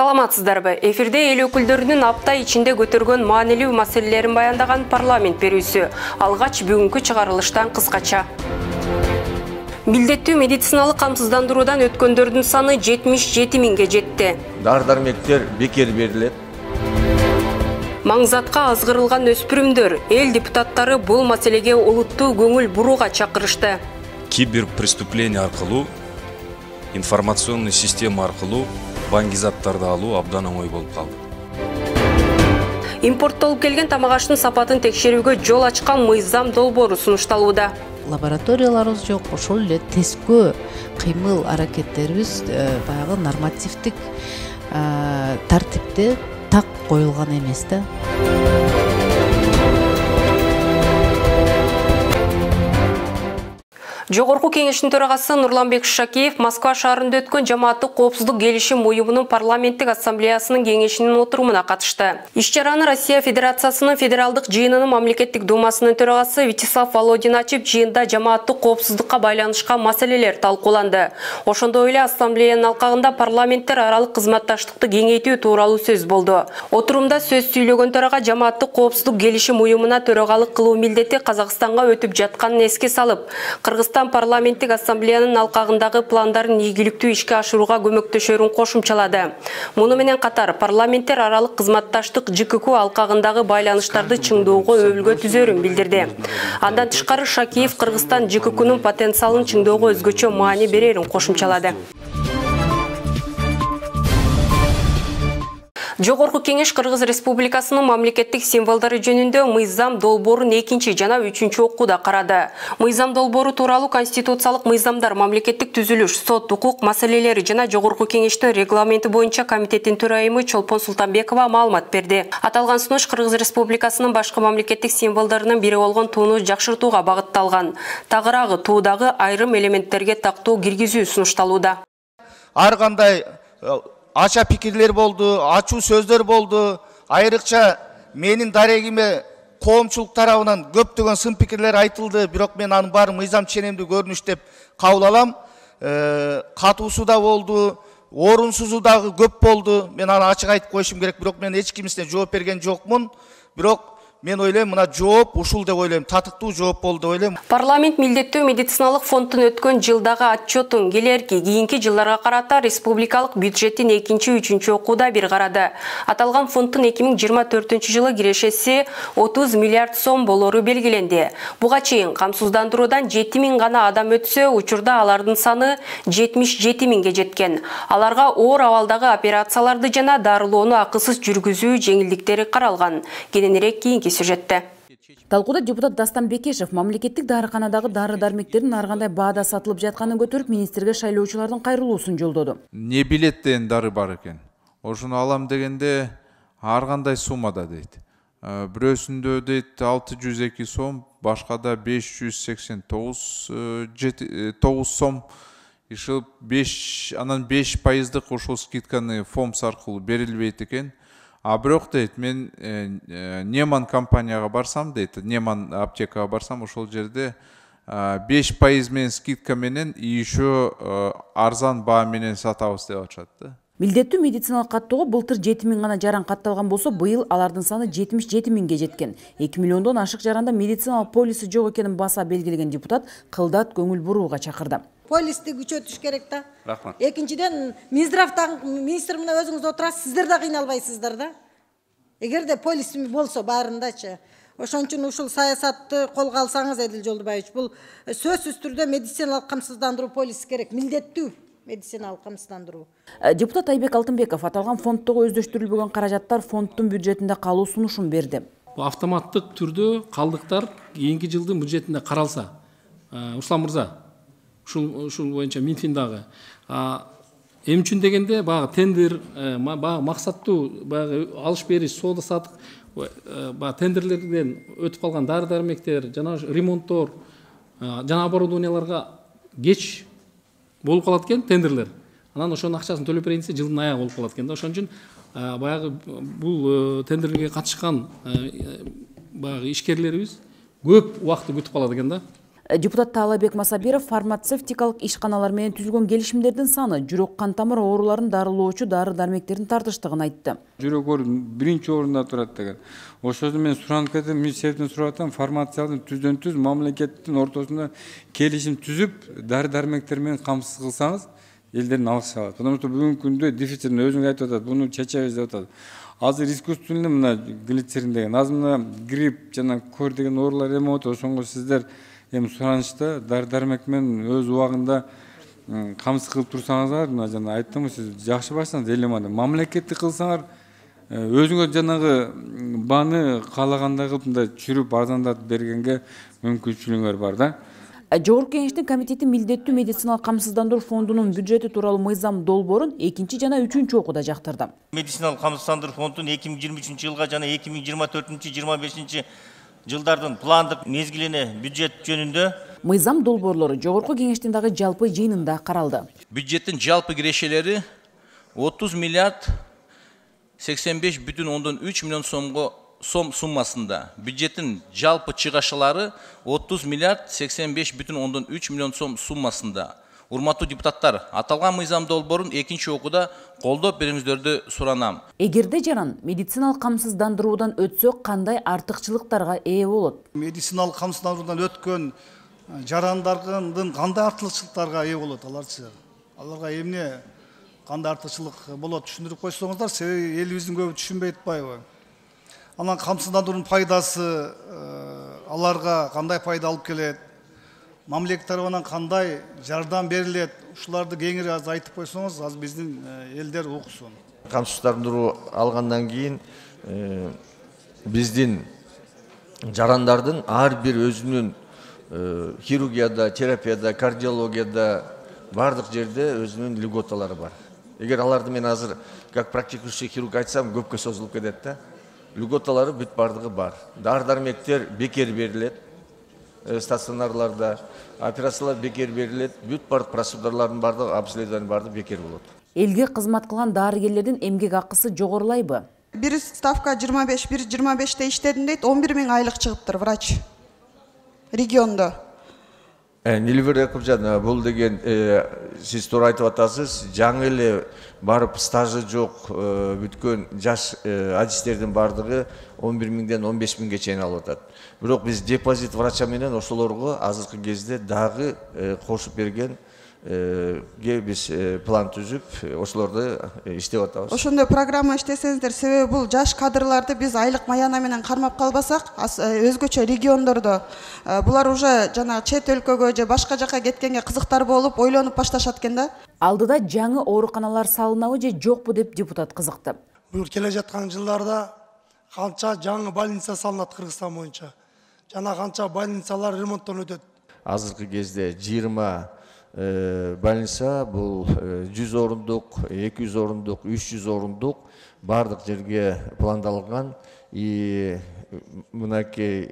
Саламатсыздарбы? Эфирде эл өкүлдөрүнүн апта ичинде көтөргөн маанилүү маселелерин баяндаган парламент берүүсү. Алгач бүгүнкү чыгарылыштан кыскача. Милдеттүү медициналык камсыздандыруудан өткөндөрдүн саны 77 миңге жетти. Дары-дармектер бекер берилет. Маңзатка азгырылган өспүрүмдөр эл депутаттары бул маселеге олуттуу көңүл бурууга чакырышты. Киберпреступление аркылуу, информационный система аркылуу баңгизаттарды алуу абдан оңой болуп калды. Импорттолуп келген тамак аштын сапатын текшерүүгө жол ачкан мыйзам долбоору сунушталууда. Лабораторияларыбыз жок, ошол эле тескөө кыймыл аракеттерибиз баягы нормативдик тартипте так коюлган эмес да. Жогорку кеңештин төрагасы Нурланбек Шакеев Москва шаарында өткөн жамааттык коопсуздук келишим уюмунун парламенттик ассамблеясынын кеңешинин отурумуна катышты. Иш-чараны Россия Федерациясынын федералдык жыйынынын мамлекеттик думасынын төрагасы Вячеслав Володин ачып, жыйында жамааттык коопсуздукка байланышкан маселелер талкууланды. Ошондой эле ассамблеянын алкагында парламенттер аралык кызматташтыкты кеңейтүү тууралуу сөз болду. Отурумда сөз сүйлөгөн төрага жамааттык коопсуздук келишим уюмуна төрагалык кылуу милдети Казакстанга өтүп жатканын эске салып, Кыргызстан парламенттик ассамблеянын алкагындагы пландарын ийгиликтүү ишке ашырууга көмөктөшөрүн кошумчалады. Муну менен катар парламенттер аралык кызматташтык ЖКК алкагындагы байланыштарды чыңдоого өбүлгө түзөрүн билдирди. Андан тышкары Шакеев Кыргызстан ЖККнын потенциалын чыңдоого өзгөчө маани берерин кошумчалады. Жогорку кеңеш Кыргыз Республикасынын мамлекеттик символдору жөнүндө мыйзам долбоорун 2 жана 3 окууда карады. Мыйзам долбоору тууралуу конституциялык мыйзамдар, мамлекеттик түзүлүш, сот, укук маселелери жана Жогорку кеңештин регламенти боюнча комитеттин төрайымы Чолпон Султанбекова маалымат берди. Аталган сунуш Кыргыз Республикасынын башкы мамлекеттик символдорунун бири болгон тууну жакшыртууга багытталган. Тагыраагы туудагы айрым элементтерге тактоо киргизүү сунушталууда. Ар кандай ача пикирлер болду, ачуу сөздөр болду. Айрыкча менин дарегиме коомчулук тарабынан көптөгөн сын пикирлер айтылды, бирок мен анын баарын мыйзам ченемдүү көрүнүш деп кабыл алам. Катуусу да болду, орунсузу дагы көп болду. Мен аны ачык айтып коюшум керек, бирок мен эч кимисине жооп берген жокмун. Бирок мен ойлойм, мына жооп ушул деп ойлойм, татыктуу жооп болду деп ойлойм. Парламент милдеттүү медициналык фонддун өткөн жылдагы отчетун кийинки жылдарга карата республикалык бюджеттин 2-3 окууда бир карады. Аталган фонддун 2024-жылы кирешеси 30 миллиард сом болору белгиленди. Буга чейин камсыздандыруудан 7 миң гана адам өтсө, учурда алардын саны 77 миңге жеткен. Аларга оор абалдагы операцияларды жана дарылоону акысыз жүргүзүү жеңилдиктери каралган. Кененирээк кийинки сюжетте. Талкууда депутат Дастан Бекешев мамлекеттик дарыканадагы дары-дармектердин ар кандай баада сатылып жатканын көтөрүп, министрге шайлоочулардын кайрылуусун жолдоду. Не билеттен дары бар экен. Ошону алам дегенде ар кандай суммада дейт. Бирөөсүндө дейт 602 сом, башкада 589 сом. Иши 5% ошол скидканы фомс аркылуу берилбейт экен. А бирок дейт, мен Неман компанияга барсам дейт, Неман аптекага барсам, ошол жерде 5% менен скидка менен еще арзан баа менен сатабыз деп атышат да. Милдеттүү медициналык каттоого былтыр 7 миң гана жаран катталган болсо, быйыл алардын саны 77 миңге жеткен. 2 миллиондон ашык жаранда медициналык полиси жок экенин баса белгилеген депутат кылдат көңүл бурууга чакырды. Полисти күчөтүш керек да. Рахмат. Экинчиден, министр менен өзүңүз отурасыз, сиздер да кыйналбайсыздар да. Эгерде полис болсо баарындачы. Ошон үчүн ушул саясатты колго алсаңыз, Эдил Жолдубаевич, бул сөзсүз түрдө медициналык камсыздандыруу полиси керек, милдеттүү медициналык камсыздандыруу. Депутат Айбек Алтынбеков аталган фонддогу өздөштүрүлбөгөн каражаттар фонддун бюджетинде калуу сунушун берди. Бул автоматтык түрдө калдыктар кийинки жылдын бюджетинде каралса, Руслан мырза, ушул боюнча Минфиндагы эми үчүн дегенде баягы тендер, баягы максаттуу баягы алыш бериш, соода сатык баягы тендерлерден өтүп калган дары-дармектер, жана ремонттор, жана оборудованияларга кеч болуп калат экен тендерлер. Анан ошонун акчасын төлөп берейин десе, жылдын аягы болуп калат экен да. Ошон үчүн баягы бул тендерге катышкан баягы ишкерлерибиз көп убакытты күтүп калат экен да. Депутат Таалайбек Масабиров фармацевтикалык ишканалар менен түзүлгөн келишимдердин саны жүрөк кан тамыр ооруларын дарылоочу дары-дармектердин тартыштыгын айтты. Жүрөк оору биринчи орунда турат деген. Ошону мен суранып кетем, мен себептен сурап атам, фармациялык түздөн-түз мамлекеттин ортосунда келишим түзүп, дары-дармектер менен камсыз кылсаңыз, элдердин алгысы алат. Потому что бүгүнкү күндө дефицит өзүң айтып атат, буну чечебиз деп атат. Азыр искусственный мына глицерин деген, азыр мына грипп жана көр деген оорулар эме болот, ошонго сиздер эми суранышта дары-дармек менен өз убагында камсыз кылып турсаңыздар, мына жана айттым, сиз жакшы башсаңыз элемады. Мамлекеттик кылсаңар, өзүңөр жанагы баны каалагандай кылып мындай чүрүп арзандатып бергенге мүмкүнчүлүгүңөр бар да. Жогорку кеңештин комитети милдеттүү медициналык камсыздандыруу фондунун бюджети тууралуу мыйзам долбоорун 2 жана 3 окууда жактырды. Медициналык камсыздандыруу фондунун 2023 жылга жана 2024-25 жылдардын пландык мезгилине бюджет жөнүндө мыйзам долбоорлору жогорку кеңештин дагы жалпы жыйынында каралды. Бюджеттин жалпы кирешелери 30 миллиард 85,3 миллион сом суммасында. Бюджеттин жалпы чыгашылары 30 миллиард 85,3 миллион сом суммасында. Урматтуу депутаттар, аталган мыйзам долбоорун 2 окууда колдоп бериңиздерди суранам. Эгерде жаран медициналык камсыздандыруудан өтсө кандай артыкчылыктарга ээ болот? Медициналык камсыздандыруудан өткөн жарандардын кандай артыкчылыктарга ээ болот аларчы? Аларга эмне кандай артыкчылык болот түшүндүрүп койсоңуздар, себеби элибиздин көбү түшүнбөй атпайбы? Анан камсыздандыруунун пайдасы аларга кандай пайда алып келет? Мамлекет тарабынан кандай жардам берилет? Ушуларды кеңири аз айтып койсоңуз, аз биздин элдер уксун. Камсыздандыруу алгандан кийин биздин жарандардын ар бир өзүнүн хирургияда, терапияда, кардиологияда бардык жерде өзүнүн льготалары бар. Эгер аларды мен азыр как практикующий хирург айтсам, көпкө созулуп кетет да. Льготалары бүт бардыгы бар. Дары-дармектер бекер берилет. Стационарларда операциялар бекер берилет, бүт бардык процедуралардын бардыгы, обследование бардыгы бекер болот. Элге кызмат кылган дарыгерлердин эмгек акысы жогорулайбы? Бир ставка 25, бир 25те иштедим дейт, 11 000 айлык чыгыптыр врач региондо. Нилбир Якупжан, бул деген сиз туура айтып атасыз, жаңы эле барып стажы жок бүткөн жаш адистердин бардыгы 11 000ден 15 000ге чейин алып атат. Бирок биз депозит врача менен ошолорго азыркы кезде дагы кошуп берген биз план түзүп, ошолорду иштеп атабыз. Ошондой программа иштесеңиздер, себеби бул жаш кадрларды биз айлык маяна менен кармап калбасак, өзгөчө региондордо булар уже жана чет өлкөгө же башка жака кеткенге кызыктар болуп, ойлонуп башташат экен да. Алдыда жаңы ооруканалар салынабы же жокпу деп депутат кызыкты. Бул келе жаткан жылдарда канча жаңы больница салынат Кыргызстан боюнча. Жана канча больницалар ремонттон өтөт. Азыркы кезде 20 больница, бул 100 орундук, 200 орундук, 300 орундук бардык жерге пландалган. Мынакей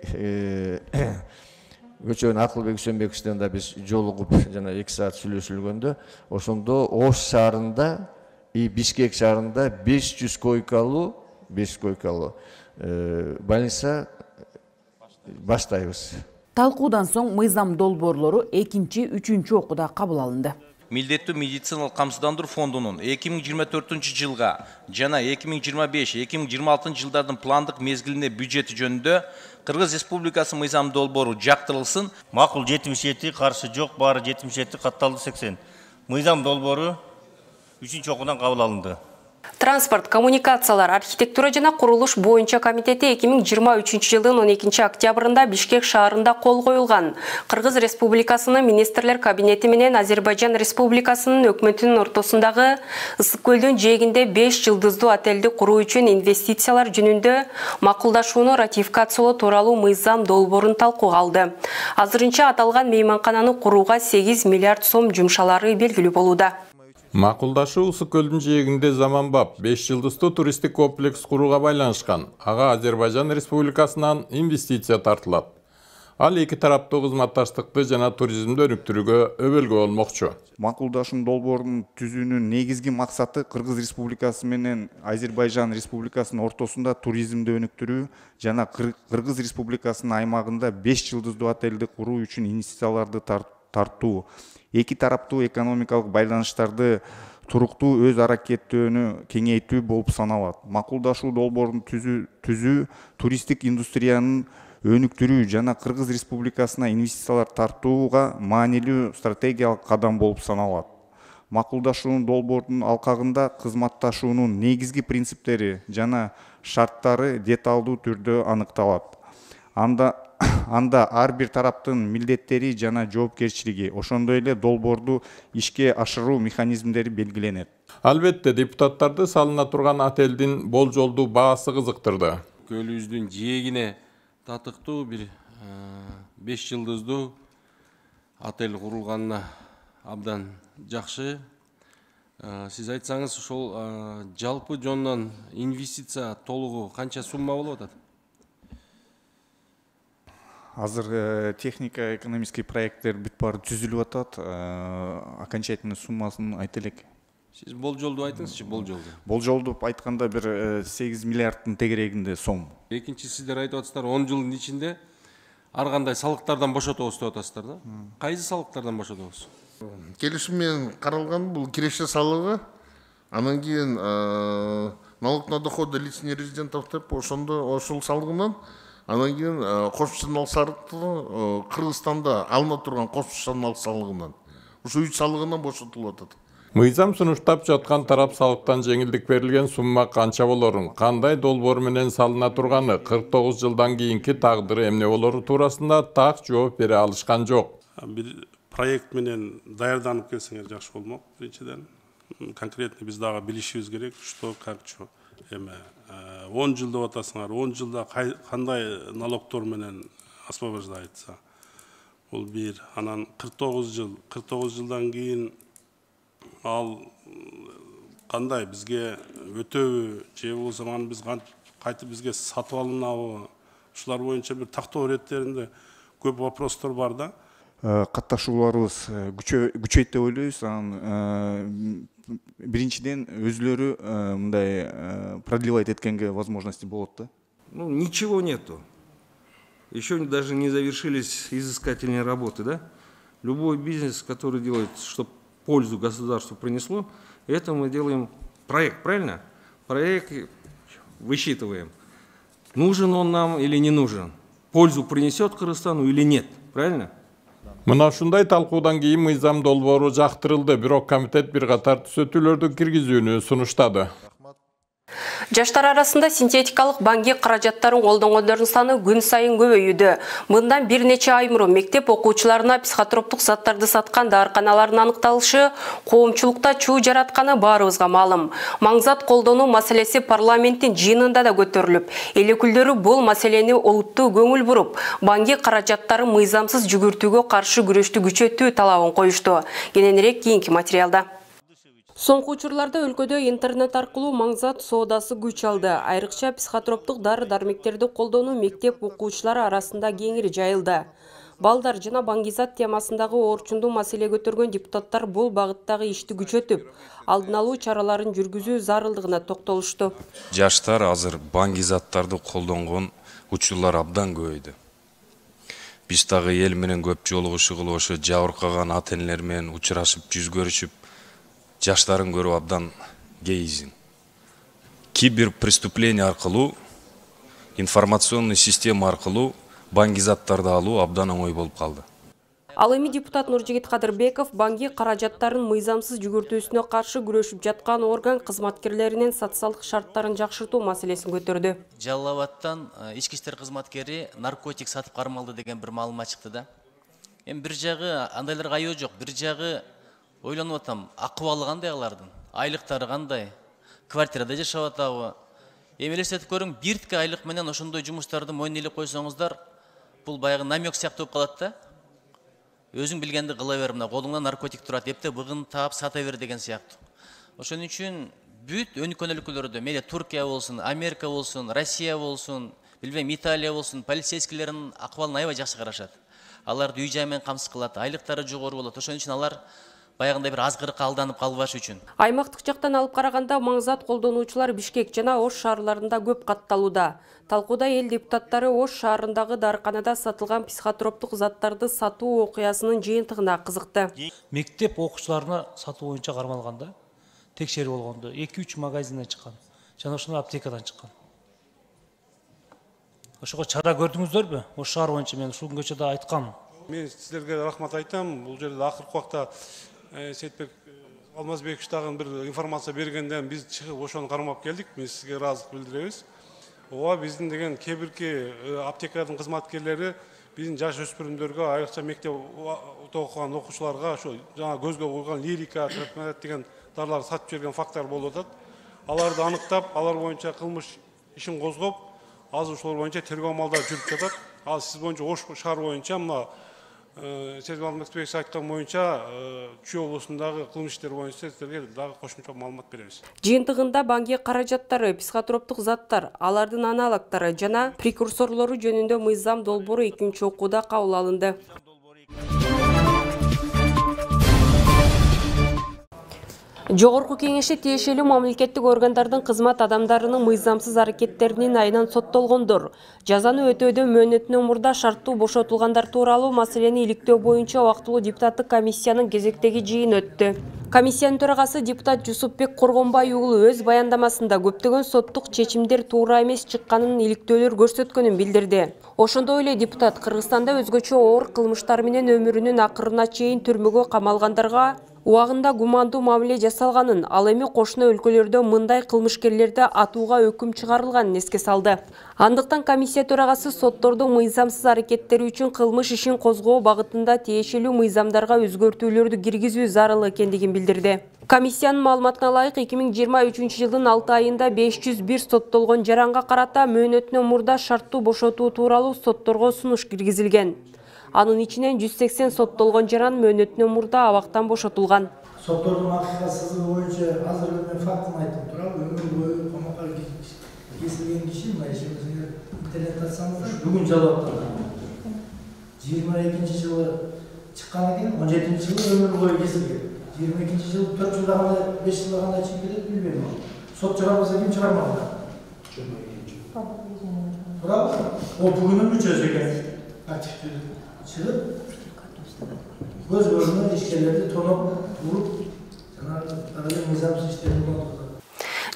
Көчөн Акылбек Үсөнбековичтен да биз жолугуп жана 2 саат сүйлөшүлгөндө, ошондо Ош шаарында и Бишкек шаарында 500 койкалуу больница баштайбыз. Талкуудан соң мыйзам долбоорлору 2-3 окууда кабыл алынды. Милдеттүү медициналык камсыздандыруу фондунун 2024 жылга жана 2025-2026 жылдардын пландык мезгилине бюджети жөнүндө Кыргыз Республикасы мыйзам долбоору жактырылсын. Макул 77, каршы жок, баары 77, катталды 80. Мыйзам долбоору 3 окуудан кабыл алынды. Транспорт, коммуникациялар, архитектура жана курулуш боюнча комитети 2023 жылдын 12 октябрында Бишкек шаарында кол коюлган. Кыргыз Республикасынын министрлер кабинети менен Азербайжан Республикасынын өкмөтүнүн ортосундагы Ысык көлдүн жээгинде 5 жылдыздуу отелди куруу үчүн инвестициялар жөнүндө макулдашууну ратификациялоо тууралуу мыйзам долбоорун талкууга алды. Азырынча аталган мейманкананы курууга 8 миллиард сом жумшалары белгилүү болууда. Макулдашуу Ысык көлдүн жээгинде заманбап 5 жылдыздуу туристик комплекс курууга байланышкан. Ага Азербайжан Республикасынан инвестиция тартылат. Ал эки тараптуу кызматташтыкты жана туризмди өнүктүрүүгө өбөлгө болмокчу. Макулдашуу долбоорун түзүүнүн негизги максаты Кыргыз Республикасы менен Азербайжан Республикасынын ортосунда туризмди өнүктүрүү жана Кыргыз Республикасынын аймагында 5 жылдыздуу отелди куруу үчүн инвестицияларды тартуу, эки тараптуу экономикалык байланыштарды туруктуу өз аракеттөөнү кеңейтүү болуп саналат. Макулдашуу долбоорун түзүү туристтик индустриянын өнүктүрүү жана Кыргыз Республикасына инвестициялар тартууга маанилүү стратегиялык кадам болуп саналат. Макулдашуунун долбоорунун алкагында кызматташуунун негизги принциптери жана шарттары деталдуу түрдө аныкталат. Анда ар бир тараптын милдеттери жана жоопкерчилиги, ошондой эле долбоорду ишке ашыруу механизмдери белгиленет. Албетте, депутаттарды салына турган отелдин болжолдуу баасы кызыктырды. Көлүбүздүн жээгине татыктуу бир 5 жылдыздуу отель курулганына абдан жакшы. Сиз айтсаңыз, ошол жалпы жонунан инвестиция толугу канча сумма болуп атат? Азыр техника экономический проекттер бүт баары түзүлүп атат. Окончательный суммасын айта элек. Сиз болжолду айтыңызчы, болжолду. Болжолду айтканда бир 8 миллиарддын тегерегинде сом. Экинчи, сиздер айтып атасыздар, 10 жылдын ичинде ар кандай салыктардан бошотобуз деп атасыздар да? Кайсы салыктардан бошотобуз? Келишиммен каралган бул киреше салыгы, анан кийин налог на доходы лиц нерезидентов деп ошол салыгынан, анан кийин кошумча салыктуу Кыргызстанда алына турган кошумча салыгынан. Ушул 3 салыгынан бошотулуп атат. Мыйзам сунуштап жаткан тарап салыктан жеңилдик берилген сумма канча болорун, кандай долбоор менен салына турганы, 49 жылдан кийинки тагдыры эмне болору туурасында так жооп бере алышкан жок. Бир проект менен даярданып келсеңер жакшы болмок. Биринчиден, конкретно биз дагы билишибиз керек, что как что. Эме 10 жыл деп атасыңар, 10 жылда кандай налогтор менен освобождается. Бул бир, анан 49 жылдан кийин ал кандай бизге өтөбү, же болбосо биз кайтып бизге сатып алынабы? Ушулар боюнча бир тактоо иреттеринде көп вопростор бар да. Катташууларыбыз күчөйт деп ойлойбуз. Анан биринчиден өзлөрү мындай продлевать эткенге возможности болот да. Ну, ничего нету. Еще даже не завершились изыскательные работы, да? Любой бизнес, который делает, чтобы пользу государству принесло, это мы делаем проект, правильно? Проект высчитываем. Нужен он нам или не нужен? Пользу принесет Кыргызстану или нет, правильно? Мына ушундай талкуудан кийин мыйзам долбоору жактырылды, бирок комитет бир катар түзөтүүлөрдү киргизүүнү сунуштады. Жаштар арасында синтетикалык банги каражаттарын колдонгондордун саны күн сайын көбөйүүдө. Мындан бир нече ай мурун мектеп окуучуларына психотроптук заттарды саткан дарканалардын аныкталышы коомчулукта чуу жаратканы баарыбызга маалым. Маңзат колдонуу маселеси парламенттин жыйынында да көтөрүлүп, эл өкүлдөрү бул маселени олуттуу көңүл буруп, банги каражаттарын мыйзамсыз жүгүртүүгө каршы күрөштү күчөтүү талабын коюшту. Кененирээк кийинки материалда. Соңку учурларда өлкөдө интернет аркылуу маңзат соодасы күч алды. Айрыкча психотроптук дары-дармектерди колдонуу мектеп окуучулары арасында кеңири жайылды. Балдар жана баңгизат темасындагы орчундуу маселе көтөргөн депутаттар бул багыттагы ишти күчөтүп, алдын алуу чараларын жүргүзүү зарылдыгына токтолушту. Жаштар азыр баңгизаттарды колдонгон учурлар абдан көбөйдү. Биз дагы эл менен көп жолугушуу ошо жабыркаган ата-энелер менен учурашып, жүз көрүшүп, жаштарын көрүп абдан кейизин. Киберпреступление аркылуу, информационный система аркылуу баңгизаттарды алуу абдан оңой болуп калды. Ал эми депутат Нуржигит Кадырбеков банги каражаттарын мыйзамсыз жүгүртүүсүнө каршы күрөшүп жаткан орган кызматкерлеринин социалдык шарттарын жакшыртуу маселесин көтөрдү. Жалал Абадтан ички иштер кызматкери наркотик сатып кармалды деген бир маалымат чыкты да. Эми бир жагы андайларга айоо жок, бир жагы ойлонуп атам, акыбалы кандай алардын? Айлыктары кандай? Квартирада жашап атабы? Эми элестетип көрүң, биртке айлык менен ошондой жумуштарды мойнуна илип койсоңуздар, бул баягы намек сыяктуу болуп калат да. Өзүң билгенди кыла бер, мына колуңда наркотик турат, эпте быгын таап сата бер деген сыяктуу. Ошон үчүн бүт өнүккөн өлкөлөрдө, мейли Туркия болсун, Америка болсун, Россия болсун, билбейм, Италия болсун, полицейскийлердин акыбалын аябай жакшы карашат. Аларды үй жай менен камсыз кылат, айлыктары жогору болот. Ошон үчүн алар баягындай бир азгырыкка алданып калбаш үчүн. Аймактык жактан алып караганда маңзат колдонуучулар Бишкек жана Ош шаарларында көп катталууда. Талкууда эл депутаттары Ош шаарындагы дарыканада сатылган психотроптук заттарды сатуу окуясынын жыйынтыгына кызыкты. Мектеп окуучуларына сатуу боюнча кармалганда текшерүү болгондо 2-3 магазинден чыккан. Жана ошондор аптекадан чыккан. Ошого чара көрдүңүздөрбү? Ош шаар боюнча мен ушул күнгөчө да айткам. Мен силерге рахмат айтам. Бул жерде акыркы убакта Сетбек Алмазбекович дагы бир информация бергенден биз чыгып ошону кармап келдик. Биз сизге ыраазылык билдиребиз. Ооба биздин деген кээ-бирки аптекадын кызматкерлери биздин жаш өспүрүмдөргө, айрыкча мектеп окуган окуучуларга ошо жана көзгө койгон лирика, тропинат деген дарларды сатып жүрген факттар болуп атат. Аларды аныктап, алар боюнча кылмыш ишин козгоп, азыр ошолор боюнча тергөө амалдары жүрүп жатат. Ал сиз боюнча Ош шаар боюнча мына Сетбек Алмазбекович айткан боюнча Чүй облусундагы кылмыш иштери боюнча силерге дагы кошумча маалымат беребиз. Жыйынтыгында банги каражаттары, психотроптук заттар, алардын аналогдору жана прекурсорлору жөнүндө мыйзам долбоору 2-окууда кабыл алынды. Жогорку кеңеши тиешелүү мамлекеттик органдардын кызмат адамдарынын мыйзамсыз аракеттеринин айынан соттолгондор, жазаны өтөөдөн мөөнөтүнөн мурда шарттуу бошотулгандар тууралуу маселени иликтөө боюнча убактылуу депутаттык комиссиянын кезектеги жыйыны өттү. Комиссиянын төрагасы депутат Жусупбек Коргонбай уулу өз баяндамасында көптөгөн соттук чечимдер туура эмес чыкканын, иликтөөлөр көрсөткөнүн билдирди. Ошондой эле депутат Кыргызстанда өзгөчө оор кылмыштар менен өмүрүнүн акырына чейин түрмөгө камалгандарга убагында гумандуу мамиле жасалганын, ал эми кошуна өлкөлөрдө мындай кылмышкерлерди атууга өкүм чыгарылганын эске салды. Андыктан комиссия төрагасы соттордун мыйзамсыз аракеттери үчүн кылмыш ишин козгоо багытында тиешелүү мыйзамдарга өзгөртүүлөрдү киргизүү зарыл экендигин билдирди. Комиссиянын маалыматына ылайык 2023 жылдын 6 айында 501 соттолгон жаранга карата мөөнөтүнөн мурда шарттуу бошотуу тууралуу сотторго сунуш киргизилген. Анын ичинен 180 соттолгон жаран мөөнөтүнөн мурда абактан бошотулган. Соттордун акыйкат сызыгы боюнча азыр мен фактын айтып турам. Өмүр бою камакка кесилген киши, мына ишимизге интернет атсаңыздар, бүгүн жалап атат. 22 жылы чыккан экен, 17 жылы өмүр бою кесилген. 22 жылы 4 жылда кандай, 5 жылда кандай чыгып кетет билбейм. Сот чыгарбаса ким чыгармакта? Туурабы? О бүгүнүн мүчөсү экен. Активдүү чыгып, көз-көзүнө ишкерлерди тоноп, уруп, жанагы мыйзамсыз иштерди кылып.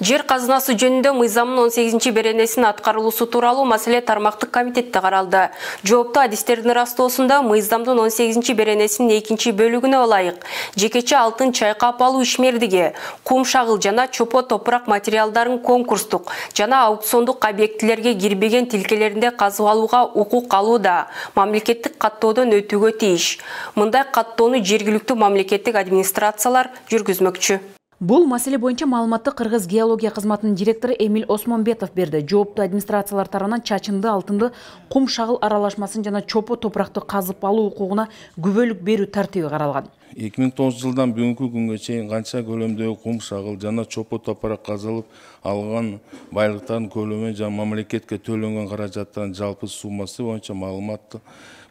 Жер казынасы жөнүндө мыйзамдын 18 беренесинин аткарылуусу тууралуу маселе тармактык комитетте каралды. Жооптуу адистердин ыраазоосунда мыйзамдын 18 беренесинин 2-бөлүгүнө ылайык жекече алтын чайкап алуу ишмердиги, кум шагыл жана чопо топурак материалдарын конкурстук жана аукциондук объектилерге кирбеген тилкелеринде казып алууга укук алууда мамлекеттик каттоодон өтүүгө тийиш. Мындай каттоону жергиликтүү мамлекеттик администрациялар жүргүзмөкчү. Бул маселе боюнча маалыматты Кыргыз геология кызматынын директору Эмил Осмонбетов берди. Жооптуу администрациялар тарабынан чачынды, алтынды, кум шагыл аралашмасын жана чопо топуракты казып алуу укугуна күбөлүк берүү тартиби каралган. 2009 жылдан бүгүнкү күнгө чейин канча көлөмдөгү кум шагыл жана чопо топурак казылып алган байлыктардын көлөмү жана мамлекетке төлөнгөн каражаттардын жалпы суммасы боюнча маалымат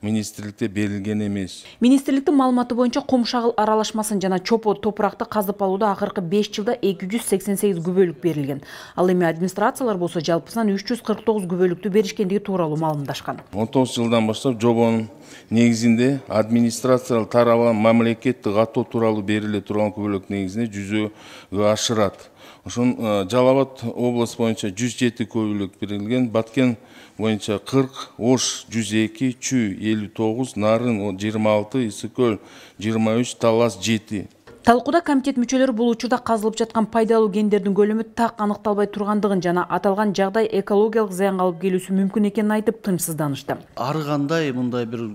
министрликте берилген эмес. Министрликтин маалыматы боюнча кум шагыл аралашмасын жана чопо топуракты казып алууда акыркы 5 жылда 288 күбөлүк берилген. Ал эми администрациялар болсо жалпысынан 349 күбөлүктү беришкендиги тууралуу маалымдашкан. 19 жылдан баштап жобонун негизинде администрациялар тарабынан мамлекеттик каттоо тууралуу бериле турган күбөлүк негизинде жүзөгө ашырат. Ошон Жалал Абад область боюнча 107 күбөлүк берилген, Баткен боюнча 40, Ош 102, Чүй 59, Нарын 26, Ысыкөл 23, Талас 7. Талкууда комитет мүчөлөрү бул учурда казылып жаткан пайдалуу кендердин көлөмү так аныкталбай тургандыгын жана аталган жагдай экологиялык зыянга алып келүүсү мүмкүн экенин айтып тынчсызданышты. Ар кандай мындай бир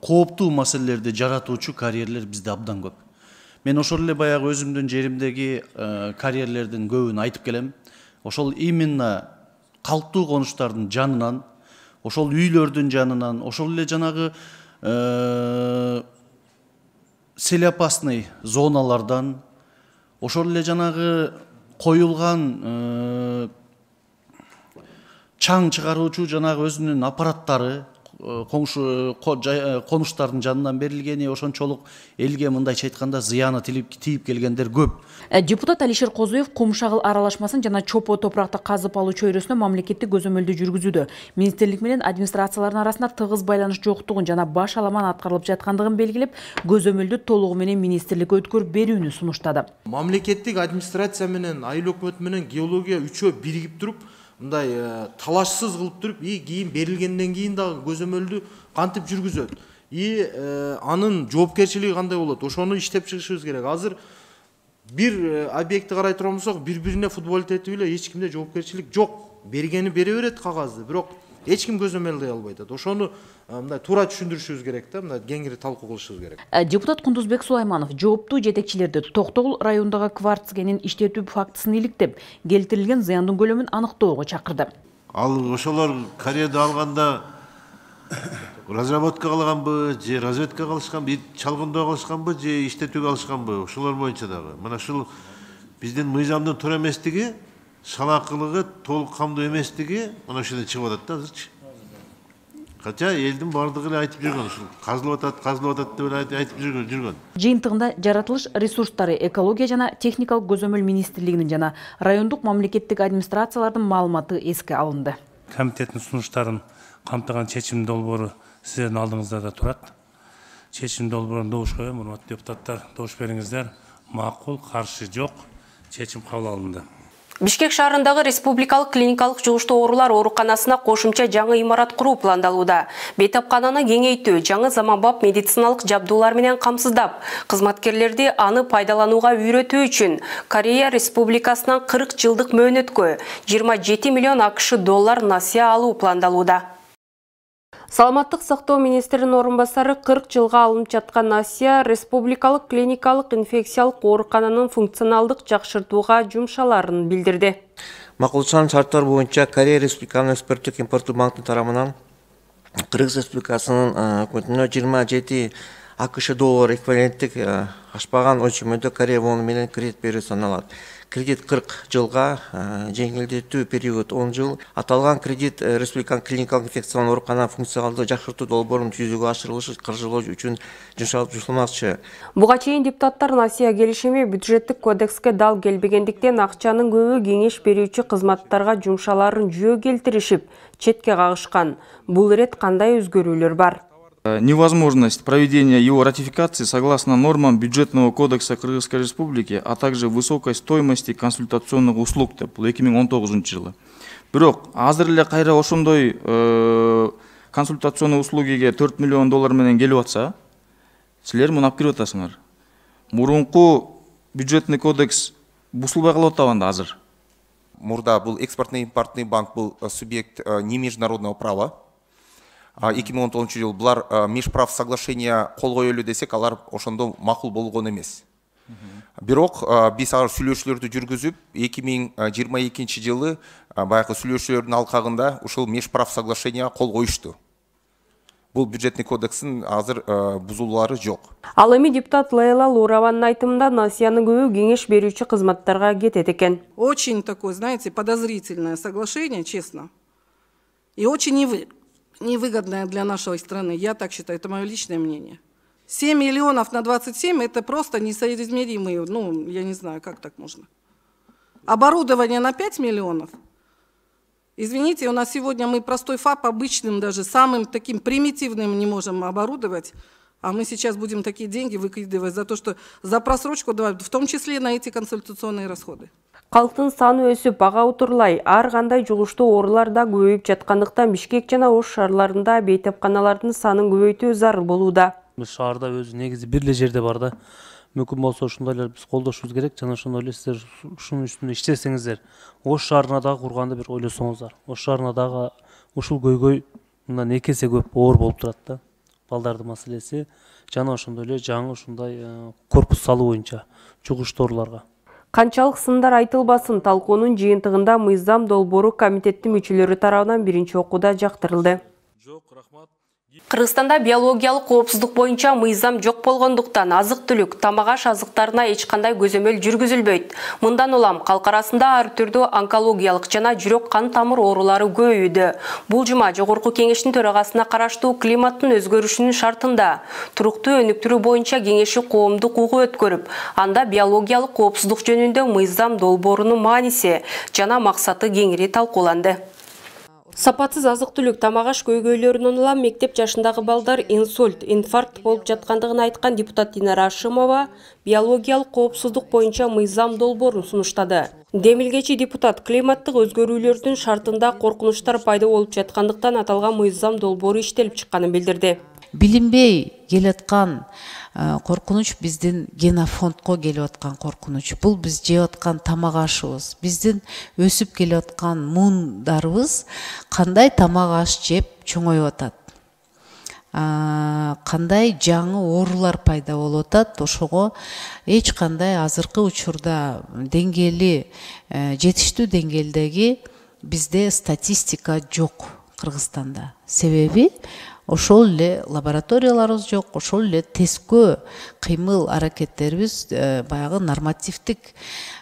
кооптуу маселелерди жаратуучу карьерлер бизде абдан көп. Мен ошол эле баягы өзүмдүн жеримдеги карьерлердин көбүн айтып келем. Ошол именно калктуу конуштардын жанынан, ошол үйлөрдүн жанынан, ошол эле жанагы селопасный зоналардан, ошол эле жанагы коюлган чаң чыгаруучу жанагы өзүнүн аппараттары конуштардын жанынан берилгени ошончолук элге мындайча айтканда зыяны тийип келгендер көп. Депутат Алишер Козуев Кумшагыл аралашмасын жана чопо топуракты казып алуу чөйрөсүнө мамлекеттик көзөмөлдү жүргүзүүдө. Министрлик менен администрациялардын арасында тыгыз байланыш жоктугун жана баш аламан аткарылып жаткандыгын белгилеп, көзөмөлдү толугу менен министрлик өткөрүп берүүнү сунуштады. Мамлекеттик администрация менен айыл өкмөт менен геология үчөө биригип туруп, мындай талашсыз кылып туруп, кийин берилгенден кийин дагы көзөмөлдү кантип жүргүзөт. Анын жоопкерчилиги кандай болот? Ошону иштеп чыгышыбыз керек. Азыр бир объектти карай турган болсок, бири-бирине футбол этип эле эч кимде жоопкерчилик жок. Бергени бере берет кагазды, бирок эч ким көзөмөлдөй албайт. Ошону мындай туура түшүндүрүшүбүз керек да, мындай кеңири талкуу кылышыбыз керек. Депутат Кундузбек Сулайманов жооптуу жетекчилерди Токтогул районундагы кварц кенин иштетүү фактысын иликтеп, келтирилген зыяндын көлөмүн аныктоого чакырды. Ал ошолор Кореяда алганда разработка кылганбы, же разведка кылышканбы, чалгындоо кылышканбы, же иштетүүгө алышканбы, ошолор боюнча дагы. Мына ушул биздин мыйзамдын туура эместиги, шалакылыгы толук камдуу эместиги мына ушудан чыгып атат да азырчы. Кача элдин бардыгы эле айтып жүргөн, ушул казылып атат деп айтып жүргөн. Жыйынтыгында жаратылыш ресурстары, экология жана техникалык көзөмөл министрлигинин жана райондук мамлекеттик администрациялардын маалыматы эске алынды. Комитеттин сунуштарын камтыган чечим долбоору сиздердин алдыңызда да турат. Чечим долбоорун добуш коем, урматтуу депутаттар, добуш бериңиздер. Макул, каршы жок, чечим кабыл алынды. Бишкек шаарындагы республикалык клиникалык жугуштуу оорулар ооруканасына кошумча жаңы имарат куруу пландалууда. Бейтапкананы кеңейтүү, жаңы заманбап медициналык жабдуулар менен камсыздап, кызматкерлерди аны пайдаланууга үйрөтүү үчүн Корея Республикасынан 40 жылдык мөөнөткө 27 миллион АКШ доллар насыя алуу пландалууда. Саламаттык сактоо министринин орунбасары 40 жылга алынып жаткан насыя республикалык клиникалык инфекциялык оорукананын функционалдык жакшыртууга жумшаларын билдирди. Макулчан шарттар боюнча Корея Республикасынын эксперттик импорттук банктын тарабынан Кыргыз Республикасынын өкмөтүнө 27 АКШ доллар эквиваленттик ашпаган өлчөмүндө Корея вону менен кредит берүү саналат. Кредит 40 жылга, жеңилдетүү период 10 жыл. Аталган кредит республиканын клиникалык инфекциялык оорукана функционалдык жакшыртуу долбоорун жүзөгө ашырылышы каржылоо үчүн жумшалмакчы. Буга чейин депутаттар насыя келишими бюджеттик кодекске дал келбегендиктен акчанын көбү кеңеш берүүчү кызматтарга жумшаларын жөө келтиришип, четке кагышкан. Бул ирет кандай өзгөрүүлөр бар? Невозможность проведения его ратификации согласно нормам бюджетного кодекса Кыргызской Республики, а также высокой стоимости консультационных услуг деп, бул 2019 жылы. Бирок азыр эле кайра ошондой консультационный услугиге 4 миллион доллар менен келип атса, силер мунап кирип атасыңар. Мурунку бюджетный кодекс бузулбай калып атабы анда азыр? Мурда бул экспортно-импортный банк бул субъект не международного права. 2010 жыл булар межправ соглашения кол коелу десек, алар ошондо макул болгон эмес. Бирок биз алар сүйлөшүүлөрдү жүргүзүп, 2022 жылы баягы сүйлөшүүлөрдүн алкагында ушул межправ соглашения кол коюшту. Бул бюджетный кодекстин азыр бузулуулары жок. Ал эми депутат Лейла Лураванын айтымында насыянын көбү кеңеш берүүчү кызматтарга кетет экен. Очень такое, знаете, подозрительное соглашение, честно. И очень невыгодная для нашей страны. Я так считаю, это мое личное мнение. 7 миллионов на 27 это просто несоизмеримые, я не знаю, как так можно. Оборудование на 5 миллионов. Извините, у нас сегодня мы простой ФАП обычным, даже самым таким примитивным не можем оборудовать, а мы сейчас будем такие деньги выкидывать за то, что за просрочку, в том числе на эти консультационные расходы. Калктын саны өсүп, ага утурлай, ар кандай жугуштуу оорулар да көбөйүп жаткандыктан Бишкек жана Ош шаарларында бейтапканалардын санын көбөйтүү зарыл болууда. Шаарда өзү негизи бир эле жерде бар да. Мүмкүн болсо ушундай эле биз колдошубуз керек, жана ошондой эле сиздер ушунун үстүндө иштесеңиздер. Ош шаарына дагы курганды бир ойлосоңуздар. Ош шаарына дагы ушул көйгөй мындан 2 эсе көп оор болуп турат да. Балдардын маселеси жана ошондой эле жаңы ушундай корпус салуу боюнча жугуштуу ооруларга. Канчалык сындар айтылбасын, талкуунун жыйынтыгында мыйзам долбоору комитеттин мүчөлөрү тарабынан биринчи окууда жактырылды. Кыргызстанда биологиялык коопсуздук боюнча мыйзам жок болгондуктан азык-түлүк, тамак-аш азыктарына эч кандай көзөмөл жүргүзүлбөйт. Мындан улам калк арасында ар түрдүү онкологиялык жана жүрөк кан тамыр оорулары көбөйүүдө. Бул жума жогорку кеңештин төрагасына караштуу климаттын өзгөрүшүнүн шартында туруктуу өнүктүрүү боюнча кеңеши коомдук угуу өткөрүп, анда биологиялык коопсуздук жөнүндө мыйзам долбоорунун мааниси жана максаты кеңири талкууланды. Сапатсыз азык-түлүк, тамак-аш көйгөйлөрүнөн улам мектеп жашындагы балдар инсульт, инфаркт болуп жаткандыгын айткан депутат Динара Ашимова биологиялык коопсуздук боюнча мыйзам долбоорун сунуштады. Демилгечи депутат климаттык өзгөрүүлөрдүн шартында коркунучтар пайда болуп жаткандыктан аталган мыйзам долбоору иштелип чыкканын билдирди. Билинбей келаткан коркунуч биздин генофондко келип аткан коркунуч. Бул биз жеп аткан тамак ашыбыз, биздин өсүп келип аткан муундарыбыз кандай тамак аш жеп чоңоюп атат. Кандай жаңы оорулар пайда болуп атат, ошого эч кандай азыркы учурда деңгээли, жетиштүү деңгээлдеги бизде статистика жок Кыргызстанда. Себеби ошол эле лабораторияларыбыз жок, ошол эле тескөө кыймыл аракеттерибиз баягы нормативдик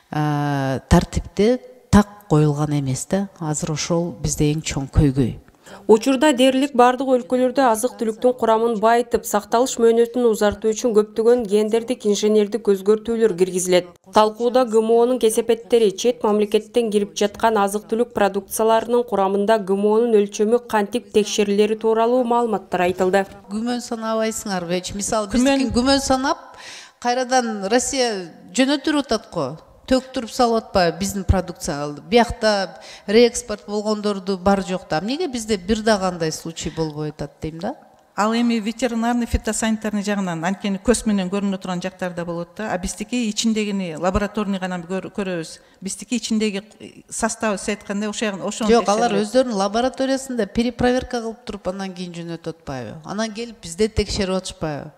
тартипте так коюлган эмес да. Азыр ошол бизде эң чоң көйгөй. Учурда дээрлик бардык өлкөлөрдө азык-түлүктүн курамын байытып, сакталыш мөөнөтүн узартуу үчүн көптөгөн гендердик инженердик өзгөртүүлөр киргизилет. Талкууда ГМОнун кесепеттери чет мамлекеттен кирип жаткан азык-түлүк продукцияларынын курамында ГМОнун өлчөмү кантип текшерилери тууралуу маалыматтар айтылды. Күмөн санабайсыңарбы? Мисалы биздики күмөн санап, кайрадан Россия жөнөтүп атат го. Төктүрүп салып атпайбы биздин продукцияны. Биякта реэкспорт болгондорду бар жокта. Эмнеге бизде бир да кандай случай болбой атат дейм да? Ал эми ветеринарный фитосанитарный жагынан анткени көз менен көрүнө турган жактарда болот да. А биздики ичиндегини лабораторный гана көрөбүз. Биздики ичиндеги составы сиз айткандай ошону жок, алар өздөрүнүн лабораториясында перепроверка кылып туруп анан кийин жөнөтүп атпайбы? Анан келип бизде текшерип атышпайбы?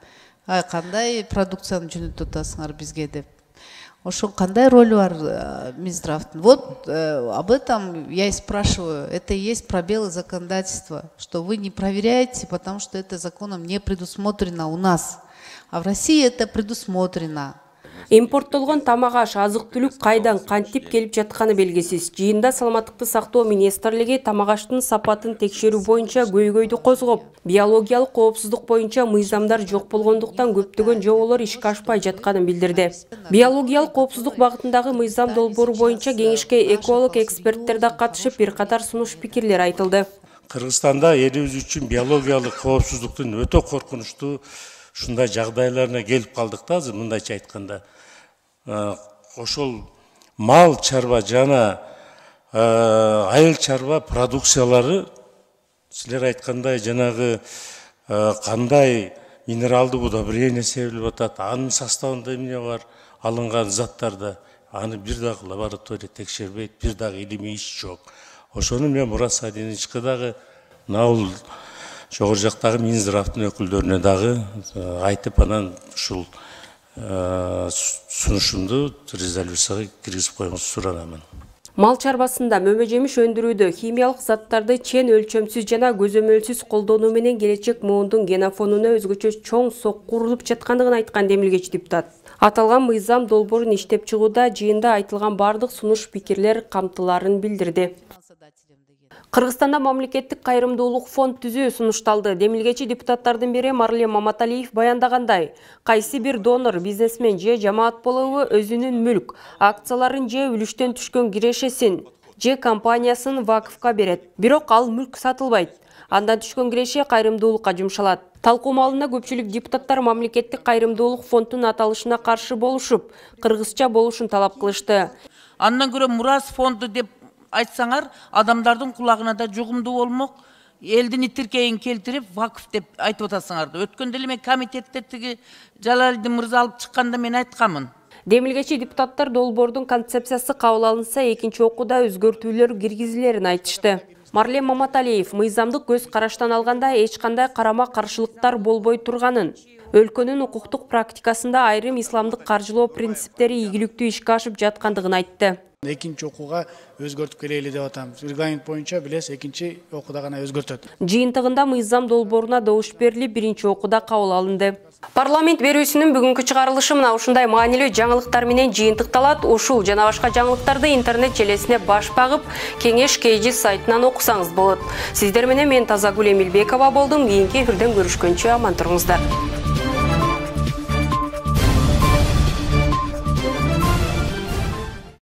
Кандай продукцияны жөнөтүп атасыңар бизге деп? Ошо кандай роль бар Минздравдын? Вот об этом я и спрашиваю. Это и есть пробелы законодательства, что вы не проверяете, потому что это законом не предусмотрено у нас. А в России это предусмотрено. Импорттолгон тамак-аш, азык-түлүк кайдан кантип келип жатканы белгисиз. Жыйында Саламаттыкты сактоо министрлиги тамак-аштын сапатын текшерүү боюнча көйгөйдү козгоп, биологиялык коопсуздук боюнча мыйзамдар жок болгондуктан көптөгөн жоболор ишке ашпай жатканын билдирди. Биологиялык коопсуздук багытындагы мыйзам долбоору боюнча кеңешке эколог эксперттер да катышып, бир катар сунуш пикирлер айтылды. Кыргызстанда элибиз үчүн биологиялык коопсуздуктун өтө коркунучтуу ушундай жагдайларына келип калдык да, азыр мындайча айтканда. Ошол мал чарба жана айыл чарба продукциялары силер айткандай жанагы кандай минералдык удобрение себилип атат, анын составында эмне бар, алынган заттарда аны бир дагы лаборатория текшербейт, бир дагы илимий иш жок. Ошону мен Мурат Садиновичке дагы наул жогору жактагы Минздравдын өкүлдөрүнө дагы айтып, анан ушул сунушумду резолюцияга киргизип коюңузду суранамын. Мал чарбасында мөмө жемиш өндүрүүдө химиялык заттарды чен өлчөмсүз жана көзөмөлсүз колдонуу менен келечек муундун генофонуна өзгөчө чоң сокку урулуп жаткандыгын айткан демилгечи депутат. Аталган мыйзам долбоорун иштеп чыгууда жыйында айтылган бардык сунуш пикирлер камтыларын билдирди. Кыргызстанда мамлекеттик кайрымдуулук фонд түзүү сунушталды. Демилгечи депутаттардын бири Марлен Маматалиев баяндагандай, кайсы бир донор, бизнесмен же жамаат болобу өзүнүн мүлк, акцияларын же үлүштөн түшкөн кирешесин же компаниясын вакыфка берет. Бирок ал мүлк сатылбайт. Андан түшкөн киреше кайрымдуулукка жумшалат. Талкуу маалында көпчүлүк депутаттар мамлекеттик кайрымдуулук фонддун аталышына каршы болушуп, кыргызча болушун талап кылышты. Андан көрө Мурас фонду деп айтсаңар, адамдардын кулагына да жугумдуу болмок, элдин итиркейин келтирип, вакыф деп айтып атасыңарды. Өткөндө эле мен комитетте тиги Жалалидин мырза алып чыкканда мен айтканмын. Демилгечи депутаттар долбоордун концепциясы кабыл алынса, экинчи окууда өзгөртүүлөр киргизилерин айтышты. Марлен Маматалиев мыйзамдык көз караштан алганда эч кандай карама каршылыктар болбой турганын, өлкөнүн укуктук практикасында айрым исламдык каржылоо принциптери ийгиликтүү ишке ашып жаткандыгын айтты. Экинчи окууга өзгөртүп келели деп атам. Регламент боюнча билесиз, экинчи окууда гана өзгөртөт. Жыйынтыгында мыйзам долбооруна добуш берилип, биринчи окууда кабыл алынды. Парламент берүүсүнүн бүгүнкү чыгарылышы мына ушундай маанилүү жаңылыктар менен жыйынтыкталат. Ушул жана башка жаңылыктарды интернет желесине баш багып, Кеңеш KG сайтынан окусаңыз болот. Сиздер менен мен Тазагүл Эмилбекова болдум. Кийинки эфирден көрүшкөнчө аман туруңуздар.